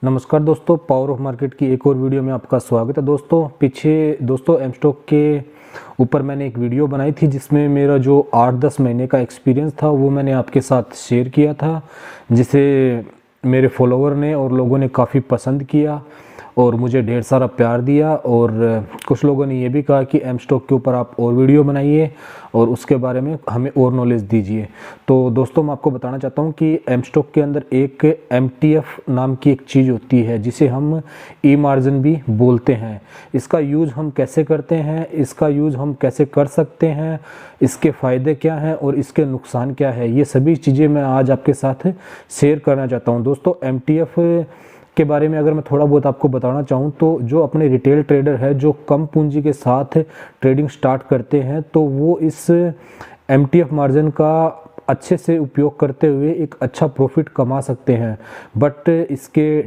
नमस्कार दोस्तों, power of market की एक और वीडियो में आपका स्वागत है। दोस्तों एम स्टॉक के ऊपर मैंने एक वीडियो बनाई थी जिसमें मेरा जो 8-10 महीने का एक्सपीरियंस था वो मैंने आपके साथ शेयर किया था, जिसे मेरे फॉलोवर ने और लोगों ने काफ़ी पसंद किया और मुझे ढेर सारा प्यार दिया। और कुछ लोगों ने ये भी कहा कि एम स्टॉक के ऊपर आप और वीडियो बनाइए और उसके बारे में हमें और नॉलेज दीजिए। तो दोस्तों मैं आपको बताना चाहता हूँ कि एम स्टॉक के अंदर एक MTF नाम की एक चीज़ होती है जिसे हम ई मार्जिन भी बोलते हैं। इसका यूज़ हम कैसे करते हैं, इसका यूज़ हम कैसे कर सकते हैं, इसके फ़ायदे क्या हैं और इसके नुकसान क्या है, ये सभी चीज़ें मैं आज आपके साथ शेयर करना चाहता हूँ। दोस्तों MTF के बारे में अगर मैं थोड़ा बहुत आपको बताना चाहूँ तो जो अपने रिटेल ट्रेडर है जो कम पूंजी के साथ ट्रेडिंग स्टार्ट करते हैं तो वो इस MTF मार्जिन का अच्छे से उपयोग करते हुए एक अच्छा प्रॉफिट कमा सकते हैं। बट इसके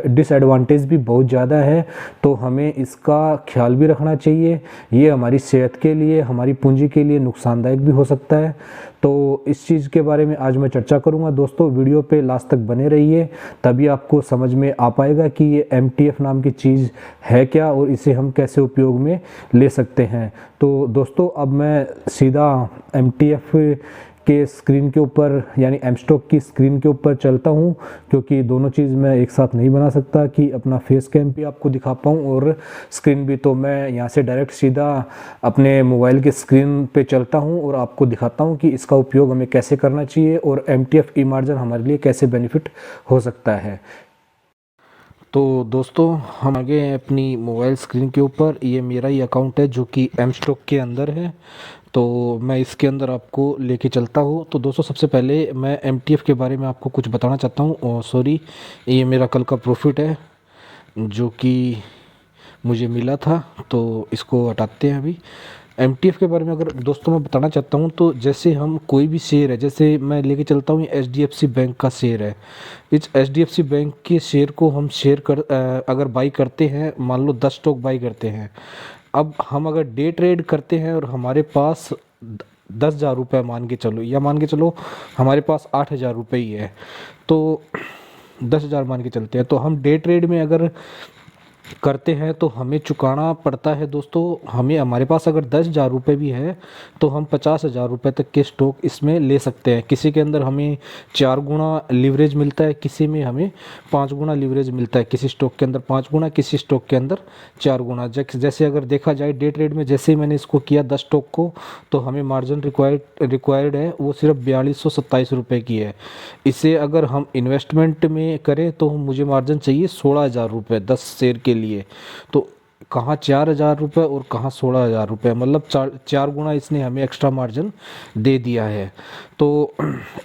डिसएडवांटेज भी बहुत ज़्यादा है, तो हमें इसका ख्याल भी रखना चाहिए। ये हमारी सेहत के लिए, हमारी पूंजी के लिए नुकसानदायक भी हो सकता है। तो इस चीज़ के बारे में आज मैं चर्चा करूंगा। दोस्तों वीडियो पे लास्ट तक बने रहिए, तभी आपको समझ में आ पाएगा कि ये MTF नाम की चीज़ है क्या और इसे हम कैसे उपयोग में ले सकते हैं। तो दोस्तों अब मैं सीधा MTF के स्क्रीन के ऊपर यानी एम स्टॉक की स्क्रीन के ऊपर चलता हूं, क्योंकि दोनों चीज़ मैं एक साथ नहीं बना सकता कि अपना फेस कैम भी आपको दिखा पाऊं और स्क्रीन भी। तो मैं यहां से डायरेक्ट सीधा अपने मोबाइल की स्क्रीन पे चलता हूं और आपको दिखाता हूं कि इसका उपयोग हमें कैसे करना चाहिए और MTF ई मार्जिन हमारे लिए कैसे बेनिफिट हो सकता है। तो दोस्तों हम आगे हैं अपनी मोबाइल स्क्रीन के ऊपर। ये मेरा ही अकाउंट है जो कि एम स्टॉक के अंदर है, तो मैं इसके अंदर आपको लेके चलता हूँ। तो दोस्तों सबसे पहले मैं MTF के बारे में आपको कुछ बताना चाहता हूँ। सॉरी, ये मेरा कल का प्रॉफिट है जो कि मुझे मिला था, तो इसको हटाते हैं अभी। MTF के बारे में अगर दोस्तों मैं बताना चाहता हूँ तो जैसे हम कोई भी शेयर है, जैसे मैं लेके चलता हूँ HDFC बैंक का शेयर है। इस HDFC बैंक के शेयर को हम अगर बाई करते हैं, मान लो 10 स्टॉक बाई करते हैं। अब हम अगर डे ट्रेड करते हैं और हमारे पास 10,000 रुपये मान के चलो, या मान के चलो हमारे पास 8,000 रुपये ही है, तो 10,000 मान के चलते हैं। तो हम डे ट्रेड में अगर करते हैं तो हमें चुकाना पड़ता है दोस्तों। हमारे पास अगर 10,000 रुपये भी है तो हम 50,000 रुपये तक के स्टॉक इसमें ले सकते हैं। किसी के अंदर हमें 4 गुना लीवरेज मिलता है, किसी में हमें 5 गुना लीवरेज मिलता है। किसी स्टॉक के अंदर 5 गुना, किसी स्टॉक के अंदर 4 गुना। जैसे अगर देखा जाए डे ट्रेड में, जैसे ही मैंने इसको किया 10 स्टॉक को, तो हमें मार्जिन रिक्वायर्ड है वो सिर्फ 4227 रुपये की है। इसे अगर हम इन्वेस्टमेंट में करें तो मुझे मार्जिन चाहिए 16,000 रुपये 10 शेयर के लिए। तो कहाँ 4,000 रुपये और कहाँ 16,000 रुपये, मतलब चार गुना इसने हमें एक्स्ट्रा मार्जिन दे दिया है। तो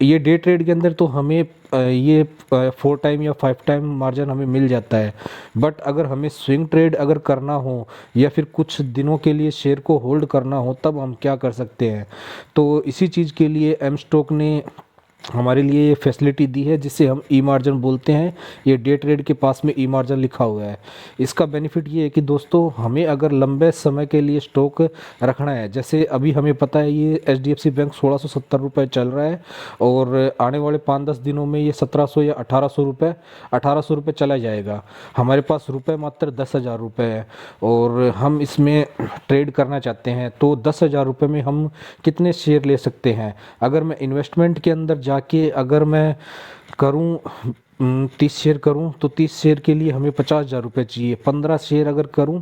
ये डे ट्रेड के अंदर तो हमें ये 4 टाइम या 5 टाइम मार्जिन हमें मिल जाता है। बट अगर हमें स्विंग ट्रेड अगर करना हो या फिर कुछ दिनों के लिए शेयर को होल्ड करना हो, तब हम क्या कर सकते हैं। तो इसी चीज़ के लिए एम स्टॉक ने हमारे लिए ये फैसिलिटी दी है जिसे हम ई मार्जिन बोलते हैं। ये डे ट्रेड के पास में ई मार्जिन लिखा हुआ है। इसका बेनिफिट ये है कि दोस्तों हमें अगर लंबे समय के लिए स्टॉक रखना है, जैसे अभी हमें पता है ये HDFC बैंक 1670 रुपये चल रहा है और आने वाले 5-10 दिनों में ये 1700 या 1800 रुपये चला जाएगा। हमारे पास रुपये मात्र 10,000 रुपये है और हम इसमें ट्रेड करना चाहते हैं, तो 10,000 रुपये में हम कितने शेयर ले सकते हैं। अगर मैं इन्वेस्टमेंट के अंदर जाके अगर मैं करूं 30 शेयर करूं तो 30 शेयर के लिए हमें 50,000 रुपये चाहिए। 15 शेयर अगर करूं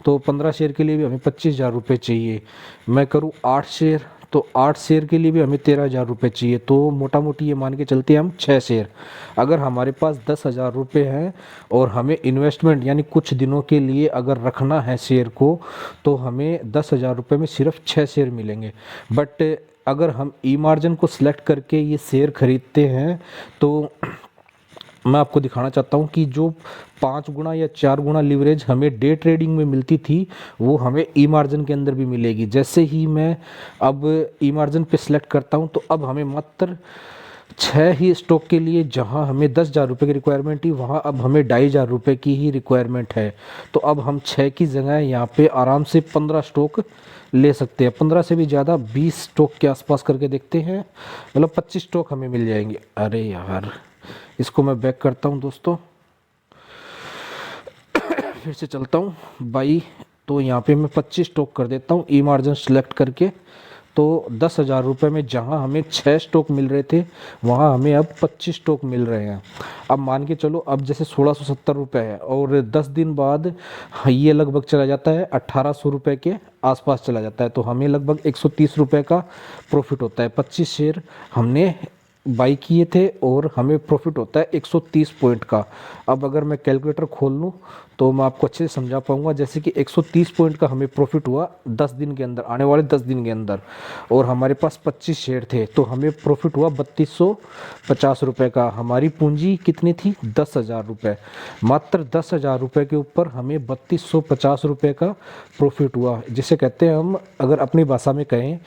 तो 15 शेयर के लिए भी हमें 25,000 रुपये चाहिए। मैं करूं 8 शेयर तो 8 शेयर के लिए भी हमें 13,000 रुपये चाहिए। तो मोटा मोटी ये मान के चलते हैं हम 6 शेयर। अगर हमारे पास 10,000 रुपये हैं और हमें इन्वेस्टमेंट यानी कुछ दिनों के लिए अगर रखना है शेयर को, तो हमें 10,000 रुपये में सिर्फ 6 शेयर मिलेंगे। बट अगर हम ई मार्जिन को सिलेक्ट करके ये शेयर खरीदते हैं तो मैं आपको दिखाना चाहता हूँ कि जो 5 गुना या 4 गुना लीवरेज हमें डे ट्रेडिंग में मिलती थी वो हमें ई मार्जिन के अंदर भी मिलेगी। जैसे ही मैं अब ई मार्जिन पे सिलेक्ट करता हूँ तो अब हमें मात्र 6 ही स्टॉक के लिए, जहां हमें 10,000 रुपये की रिक्वायरमेंट थी वहां अब हमें 2,500 रुपये की ही रिक्वायरमेंट है। तो अब हम 6 की जगह यहाँ पे आराम से 15 स्टॉक ले सकते हैं। 15 से भी ज़्यादा 20 स्टॉक के आसपास करके देखते हैं, मतलब 25 स्टॉक हमें मिल जाएंगे। अरे यार, इसको मैं बैक करता हूँ दोस्तों। फिर से चलता हूँ बाई। तो यहाँ पे मैं 25 स्टॉक कर देता हूँ ई मार्जिन सेलेक्ट करके। तो 10,000 रुपये में जहाँ हमें 6 स्टॉक मिल रहे थे वहाँ हमें अब 25 स्टॉक मिल रहे हैं। अब मान के चलो, अब जैसे 1670 रुपये है और 10 दिन बाद ये लगभग चला जाता है 1800 रुपये के आसपास चला जाता है। तो हमें लगभग 130 रुपये का प्रॉफिट होता है। 25 शेयर हमने बाई किए थे और हमें प्रॉफिट होता है 130 पॉइंट का। अब अगर मैं कैलकुलेटर खोल लूँ तो मैं आपको अच्छे से समझा पाऊंगा। जैसे कि 130 पॉइंट का हमें प्रॉफिट हुआ 10 दिन के अंदर, आने वाले 10 दिन के अंदर, और हमारे पास 25 शेयर थे तो हमें प्रॉफिट हुआ 3250 रुपये का। हमारी पूंजी कितनी थी? 10,000 रुपये। मात्र 10,000 रुपये के ऊपर हमें 3250 रुपये का प्रॉफिट हुआ, जिसे कहते हैं हम, अगर अपनी भाषा में कहें,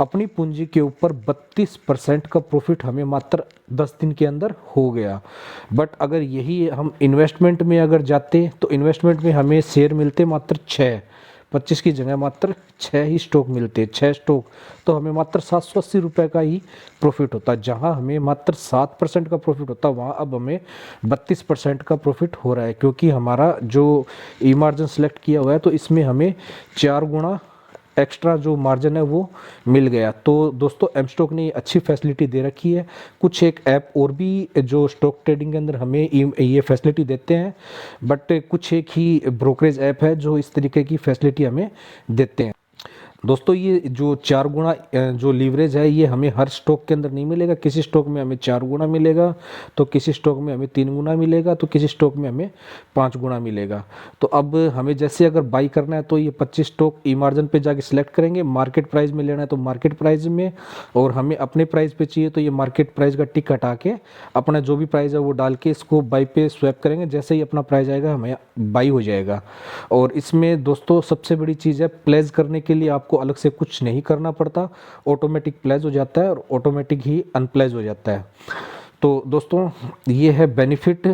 अपनी पूंजी के ऊपर 32% का प्रॉफिट हमें मात्र 10 दिन के अंदर हो गया। बट अगर यही हम इन्वेस्टमेंट में अगर जाते तो इन्वेस्टमेंट में हमें शेयर मिलते मात्र 6, 25 की जगह मात्र 6 ही स्टॉक मिलते, 6 स्टॉक, तो हमें मात्र 780 रुपये का ही प्रॉफिट होता। जहां हमें मात्र 7% का प्रॉफिट होता वहां अब हमें 32% का प्रॉफिट हो रहा है, क्योंकि हमारा जो ई मार्जिन सेलेक्ट किया हुआ है तो इसमें हमें 4 गुना एक्स्ट्रा जो मार्जिन है वो मिल गया। तो दोस्तों एम स्टॉक ने अच्छी फैसिलिटी दे रखी है। कुछ एक ऐप और भी जो स्टॉक ट्रेडिंग के अंदर हमें ये फैसिलिटी देते हैं, बट कुछ एक ही ब्रोकरेज ऐप है जो इस तरीके की फैसिलिटी हमें देते हैं। दोस्तों ये जो 4 गुना जो लीवरेज है ये हमें हर स्टॉक के अंदर नहीं मिलेगा। किसी स्टॉक में हमें 4 गुना मिलेगा, तो किसी स्टॉक में हमें 3 गुना मिलेगा, तो किसी स्टॉक में हमें 5 गुना मिलेगा। तो अब हमें जैसे अगर बाई करना है तो ये 25 स्टॉक ई मार्जिन पे जाके सिलेक्ट करेंगे। मार्केट प्राइस में लेना है तो मार्केट प्राइस में, और हमें अपने प्राइस पे चाहिए तो ये मार्केट प्राइस का टिक हटा के अपना जो भी प्राइस है वो डाल के इसको बाई पे स्वैप करेंगे। जैसे ही अपना प्राइस आएगा हमें बाई हो जाएगा। और इसमें दोस्तों सबसे बड़ी चीज़ है, प्लेस करने के लिए आपको अलग से कुछ नहीं करना पड़ता, ऑटोमेटिक प्लेस हो जाता है और ऑटोमेटिक ही अनप्लेस हो जाता है। तो दोस्तों ये है बेनिफिट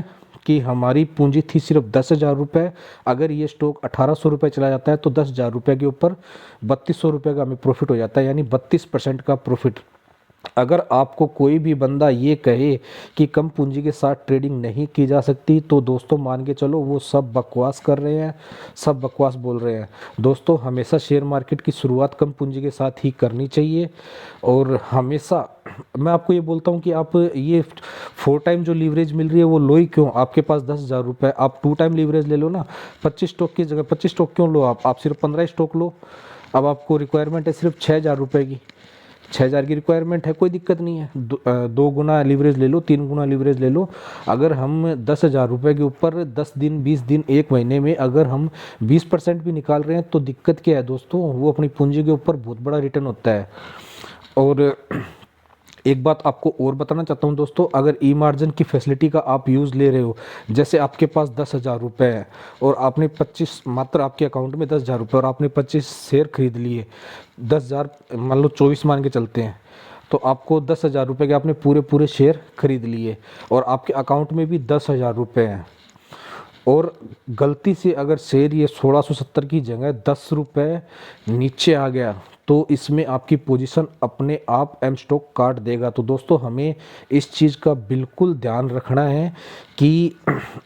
कि हमारी पूंजी थी सिर्फ 10,000 रुपये। अगर ये स्टॉक 1800 रुपये चला जाता है तो 10,000 रुपये के ऊपर 3200 रुपये का हमें प्रॉफिट हो जाता है, यानी 32% का प्रॉफिट। अगर आपको कोई भी बंदा ये कहे कि कम पूंजी के साथ ट्रेडिंग नहीं की जा सकती तो दोस्तों मान के चलो वो सब बकवास कर रहे हैं, सब बकवास बोल रहे हैं। दोस्तों हमेशा शेयर मार्केट की शुरुआत कम पूंजी के साथ ही करनी चाहिए। और हमेशा मैं आपको ये बोलता हूँ कि आप ये 4 टाइम जो लीवरेज मिल रही है वो लो ही क्यों? आपके पास 10,000 रुपये, आप 2 टाइम लीवरेज ले लो ना। 25 स्टॉक की जगह 25 स्टॉक क्यों लो? आप सिर्फ 15 स्टॉक लो। अब आपको रिक्वायरमेंट है सिर्फ 6,000 रुपये की, 6,000 की रिक्वायरमेंट है, कोई दिक्कत नहीं है। 2 गुना लीवरेज ले लो, 3 गुना लीवरेज ले लो। अगर हम 10,000 रुपये के ऊपर 10 दिन, 20 दिन, 1 महीने में अगर हम 20% भी निकाल रहे हैं तो दिक्कत क्या है दोस्तों? वो अपनी पूंजी के ऊपर बहुत बड़ा रिटर्न होता है। और एक बात आपको और बताना चाहता हूँ दोस्तों, अगर ई मार्जिन की फैसिलिटी का आप यूज़ ले रहे हो, जैसे आपके पास 10,000 रुपये है और आपने 25, मात्र आपके अकाउंट में 10,000 रुपये और आपने 25 शेयर खरीद लिए, 10,000 मान लो 24 मान के चलते हैं, तो आपको 10,000 रुपये के आपने पूरे शेयर खरीद लिए और आपके अकाउंट में भी 10,000 रुपये हैं, और गलती से अगर शेयर ये 1670 की जगह 10 रुपये नीचे आ गया तो इसमें आपकी पोजीशन अपने आप एम स्टॉक काट देगा। तो दोस्तों हमें इस चीज़ का बिल्कुल ध्यान रखना है कि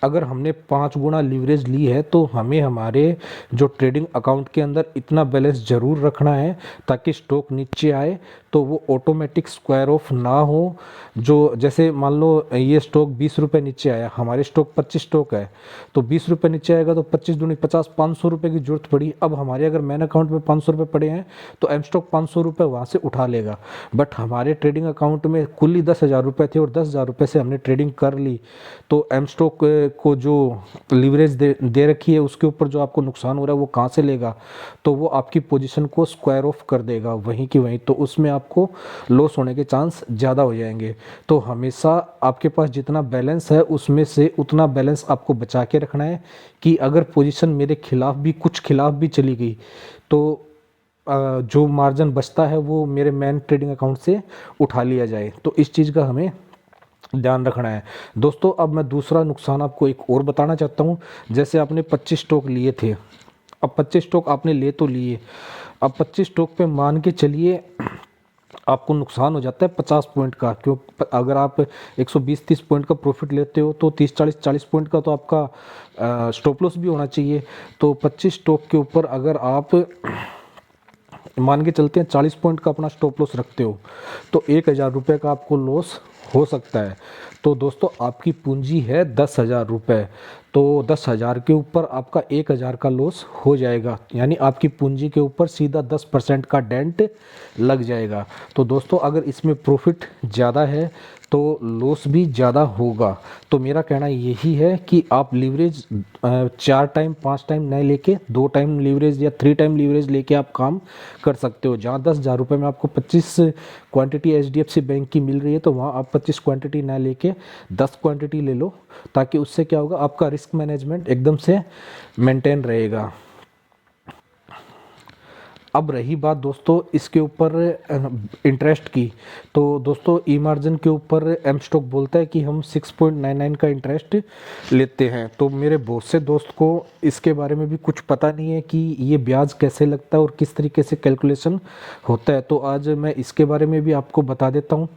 अगर हमने 5 गुना लीवरेज ली है तो हमें हमारे जो ट्रेडिंग अकाउंट के अंदर इतना बैलेंस ज़रूर रखना है ताकि स्टॉक नीचे आए तो वो ऑटोमेटिक स्क्वायर ऑफ ना हो। जो जैसे मान लो ये स्टॉक 20 रुपये नीचे आया, हमारे स्टॉक 25 स्टॉक है, तो 20 रुपये नीचे आएगा तो 25 दूनी 50, 500 रुपये की जरूरत पड़ी। अब हमारे अगर मैन अकाउंट में 500 रुपये पड़े हैं तो एम स्टॉक 500 रुपये वहाँ से उठा लेगा। बट हमारे ट्रेडिंग अकाउंट में कुल ही 10,000 रुपये थे और 10,000 रुपये से हमने ट्रेडिंग कर ली, तो एम स्टॉक को जो लीवरेज दे रखी है उसके ऊपर जो आपको नुकसान हो रहा है वो कहाँ से लेगा? तो वो आपकी पोजीशन को स्क्वायर ऑफ कर देगा वहीं की वहीं, तो उसमें आपको लॉस होने के चांस ज़्यादा हो जाएंगे। तो हमेशा आपके पास जितना बैलेंस है उसमें से उतना बैलेंस आपको बचा के रखना है कि अगर पोजीशन मेरे खिलाफ भी, कुछ खिलाफ भी चली गई तो जो मार्जिन बचता है वो मेरे मेन ट्रेडिंग अकाउंट से उठा लिया जाए। तो इस चीज़ का हमें ध्यान रखना है दोस्तों। अब मैं दूसरा नुकसान आपको एक और बताना चाहता हूँ। जैसे आपने 25 स्टॉक लिए थे, अब 25 स्टॉक आपने ले तो लिए, अब 25 स्टॉक पे मान के चलिए आपको नुकसान हो जाता है 50 पॉइंट का। क्यों, अगर आप 120-30 पॉइंट का प्रॉफिट लेते हो तो 30-40 पॉइंट का तो आपका स्टॉप लॉस भी होना चाहिए। तो 25 स्टॉक के ऊपर अगर आप मान के चलते हैं 40 पॉइंट का अपना स्टॉप लॉस रखते हो तो 1,000 रुपये का आपको लॉस हो सकता है। तो दोस्तों आपकी पूंजी है 10,000 रुपये, तो 10,000 के ऊपर आपका 1,000 का लॉस हो जाएगा, यानी आपकी पूंजी के ऊपर सीधा 10% का डेंट लग जाएगा। तो दोस्तों अगर इसमें प्रॉफिट ज़्यादा है तो लॉस भी ज़्यादा होगा। तो मेरा कहना यही है कि आप लीवरेज 4 टाइम 5 टाइम नहीं लेके 2 टाइम लीवरेज या 3 टाइम लीवरेज लेके आप काम कर सकते हो। जहाँ 10,000 रुपये में आपको 25 क्वांटिटी HDFC बैंक की मिल रही है तो वहाँ आप 25 क्वांटिटी ना लेके 10 क्वांटिटी ले लो, ताकि उससे क्या होगा, आपका रिस्क मैनेजमेंट एकदम से मेंटेन रहेगा। अब रही बात दोस्तों इसके ऊपर इंटरेस्ट की, तो दोस्तों ई मार्जिन के ऊपर एम स्टॉक बोलता है कि हम 6.99 का इंटरेस्ट लेते हैं। तो मेरे बहुत से दोस्त को इसके बारे में भी कुछ पता नहीं है कि ये ब्याज कैसे लगता है और किस तरीके से कैलकुलेशन होता है। तो आज मैं इसके बारे में भी आपको बता देता हूँ।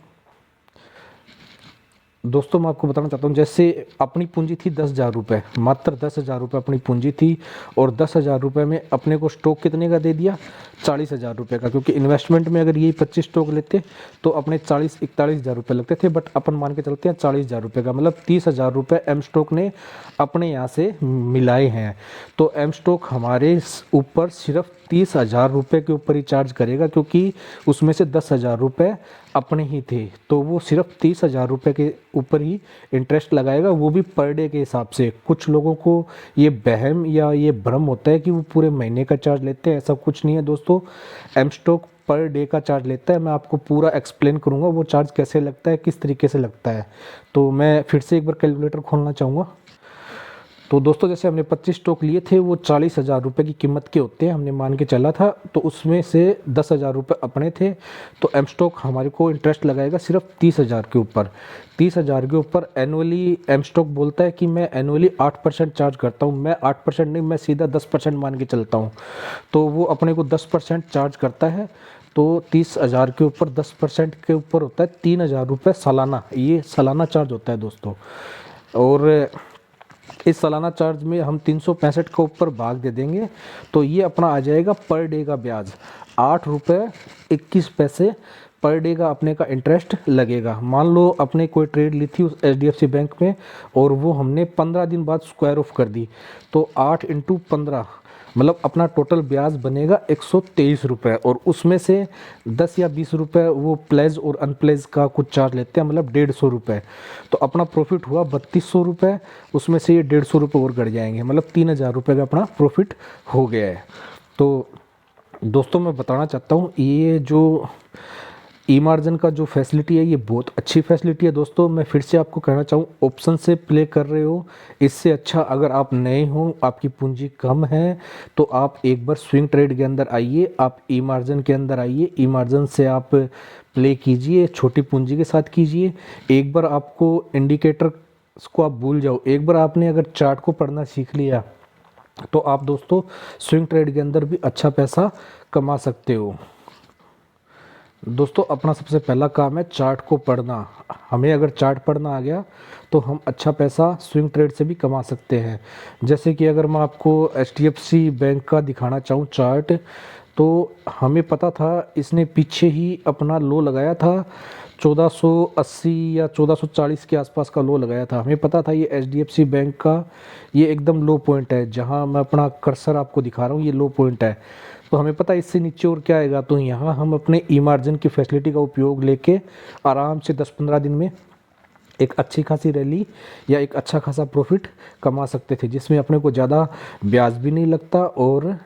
दोस्तों मैं आपको बताना चाहता हूँ, जैसे अपनी पूंजी थी 10,000 रुपये, मात्र 10,000 रुपये अपनी पूंजी थी और 10,000 रुपये में अपने को स्टॉक कितने का दे दिया, 40,000 रुपये का। क्योंकि इन्वेस्टमेंट में अगर यही 25 स्टॉक लेते तो अपने 40-41,000 रुपये लगते थे, बट अपन मान के चलते हैं 40,000 रुपये का, मतलब 30,000 रुपये एम स्टॉक ने अपने यहाँ से मिलाए हैं। तो एम स्टॉक हमारे ऊपर सिर्फ 30,000 रुपये के ऊपर ही चार्ज करेगा, क्योंकि उसमें से 10,000 रुपये अपने ही थे, तो वो सिर्फ 30,000 रुपये के ऊपर ही इंटरेस्ट लगाएगा, वो भी पर डे के हिसाब से। कुछ लोगों को ये वहम या ये भ्रम होता है कि वो पूरे महीने का चार्ज लेते हैं, ऐसा कुछ नहीं है दोस्तों। एम स्टॉक पर डे का चार्ज लेता है। मैं आपको पूरा एक्सप्लेन करूँगा वो चार्ज कैसे लगता है, किस तरीके से लगता है। तो मैं फिर से एक बार कैलकुलेटर खोलना चाहूँगा। तो दोस्तों जैसे हमने 25 स्टॉक लिए थे वो 40,000 रुपये की कीमत के होते हैं, हमने मान के चला था, तो उसमें से 10,000 रुपये अपने थे। तो एम स्टॉक हमारे को इंटरेस्ट लगाएगा सिर्फ 30,000 के ऊपर। 30,000 के ऊपर एनुअली एम स्टॉक बोलता है कि मैं एनुअली 8% चार्ज करता हूँ। मैं 8% नहीं, मैं सीधा 10% मान के चलता हूँ। तो वो अपने को 10% चार्ज करता है। तो 30,000 के ऊपर 10% के ऊपर होता है 3,000 रुपये सालाना, ये सालाना चार्ज होता है दोस्तों। और इस सालाना चार्ज में हम 365 के ऊपर भाग दे देंगे तो ये अपना आ जाएगा पर डे का ब्याज 8 रुपये 21 पैसे पर डे का अपने का इंटरेस्ट लगेगा। मान लो अपने कोई ट्रेड ली थी उस HDFC बैंक में और वो हमने 15 दिन बाद स्क्वायर ऑफ कर दी, तो 8 इंटू 15 मतलब अपना टोटल ब्याज बनेगा 123 रुपये। और उसमें से 10 या 20 रुपये वो प्लेज और अनप्लेज का कुछ चार्ज लेते हैं, मतलब 150 रुपये। तो अपना प्रॉफिट हुआ 3200 रुपये, उसमें से ये 150 रुपये और घट जाएंगे, मतलब 3,000 रुपये का अपना प्रॉफिट हो गया है। तो दोस्तों मैं बताना चाहता हूँ ये जो ई मार्जिन का जो फैसिलिटी है ये बहुत अच्छी फैसिलिटी है दोस्तों। मैं फिर से आपको कहना चाहूँ, ऑप्शन से प्ले कर रहे हो, इससे अच्छा अगर आप नए हो, आपकी पूंजी कम है, तो आप एक बार स्विंग ट्रेड के अंदर आइए, आप ई मार्जिन के अंदर आइए, ई मार्जिन से आप प्ले कीजिए, छोटी पूंजी के साथ कीजिए। एक बार आपको इंडिकेटर को आप भूल जाओ, एक बार आपने अगर चार्ट को पढ़ना सीख लिया तो आप दोस्तों स्विंग ट्रेड के अंदर भी अच्छा पैसा कमा सकते हो। दोस्तों अपना सबसे पहला काम है चार्ट को पढ़ना। हमें अगर चार्ट पढ़ना आ गया तो हम अच्छा पैसा स्विंग ट्रेड से भी कमा सकते हैं। जैसे कि अगर मैं आपको HDFC बैंक का दिखाना चाहूँ चार्ट, तो हमें पता था इसने पीछे ही अपना लो लगाया था 1480 या 1440 के आसपास का लो लगाया था। हमें पता था ये HDFC बैंक का ये एकदम लो पॉइंट है, जहाँ मैं अपना कर्सर आपको दिखा रहा हूँ ये लो पॉइंट है। तो हमें पता है इससे नीचे और क्या आएगा, तो यहाँ हम अपने ई मार्जिन की फैसिलिटी का उपयोग लेके आराम से 10-15 दिन में एक अच्छी खासी रैली या एक अच्छा खासा प्रॉफिट कमा सकते थे, जिसमें अपने को ज़्यादा ब्याज भी नहीं लगता और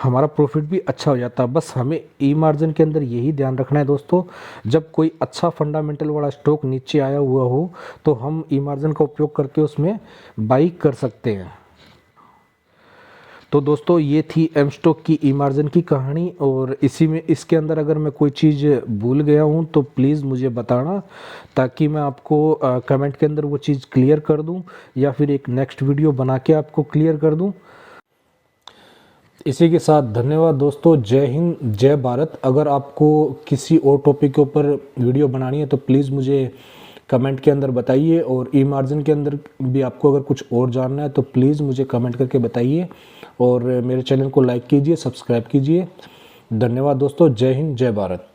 हमारा प्रॉफिट भी अच्छा हो जाता। बस हमें ई मार्जिन के अंदर यही ध्यान रखना है दोस्तों, जब कोई अच्छा फंडामेंटल वाला स्टॉक नीचे आया हुआ हो तो हम ई मार्जिन का उपयोग करके उसमें बाई कर सकते हैं। तो दोस्तों ये थी एम स्टॉक की ई मार्जिन की कहानी, और इसी में इसके अंदर अगर मैं कोई चीज़ भूल गया हूँ तो प्लीज़ मुझे बताना, ताकि मैं आपको कमेंट के अंदर वो चीज़ क्लियर कर दूँ या फिर एक नेक्स्ट वीडियो बना के आपको क्लियर कर दूँ। इसी के साथ धन्यवाद दोस्तों। जय हिंद, जय भारत। अगर आपको किसी और टॉपिक के ऊपर वीडियो बनानी है तो प्लीज़ मुझे कमेंट के अंदर बताइए, और ई मार्जिन के अंदर भी आपको अगर कुछ और जानना है तो प्लीज़ मुझे कमेंट करके बताइए, और मेरे चैनल को लाइक कीजिए, सब्सक्राइब कीजिए। धन्यवाद दोस्तों। जय हिंद, जय भारत।